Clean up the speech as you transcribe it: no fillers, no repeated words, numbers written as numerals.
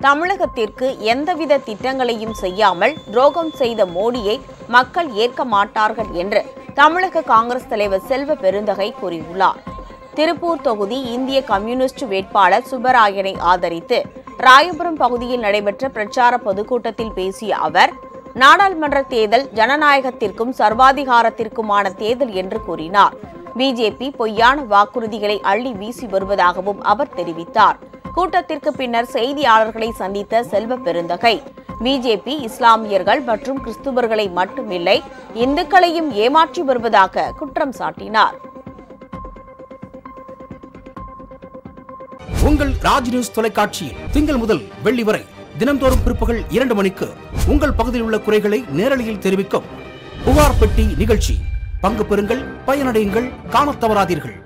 தமிழகத்திற்கு எந்தவித திட்டங்களையும் செய்யாமல் துரோகம் செய்த மோடியை மக்கள் ஏற்க மாட்டார்கள் என்று தமிழக காங்கிரஸ் தலைவர் செல்வ பெருந்தகை கூறியுள்ளார். திருப்பூர் தொகுதி இந்திய கம்யூனிஸ்ட் வேட்பாளர் சுப்பராயனை ஆதரித்து ராயபுரம் பகுதியில் நடைபெற்ற பிரச்சார பொதுக்கூட்டத்தில் பேசிய அவர், நாடாளுமன்ற தேர்தல் ஜனநாயகத்திற்கும் சர்வாதிகாரத்திற்குமான தேர்தல் என்று கூறினார். பிஜேபி பொய்யான வாக்குறுதிகளை அள்ளி வீசி வருவதாகவும் அவர் தெரிவித்தார். கூட்டத்திற்கு பின்னர் செய்தியாளர்களை சந்தித்த செல்வ பெருந்தகை, பிஜேபி இஸ்லாமியர்கள் மற்றும் கிறிஸ்துவர்களை மட்டுமில்லை, இந்துக்களையும் ஏமாற்றி வருவதாக குற்றம் சாட்டினார். உங்கள் ராஜ் நியூஸ் தொலைக்காட்சியில் திங்கள் முதல் வெள்ளி வரை தினந்தோறும் பிற்பகல் 2 மணிக்கு உங்கள் பகுதியில் உள்ள குறைகளை நேரலையில் தெரிவிக்கும் புகார் பெட்டி நிகழ்ச்சி. பங்கு பெறுங்கள், பயனடையுங்கள், காணத் தவறாதீர்கள்.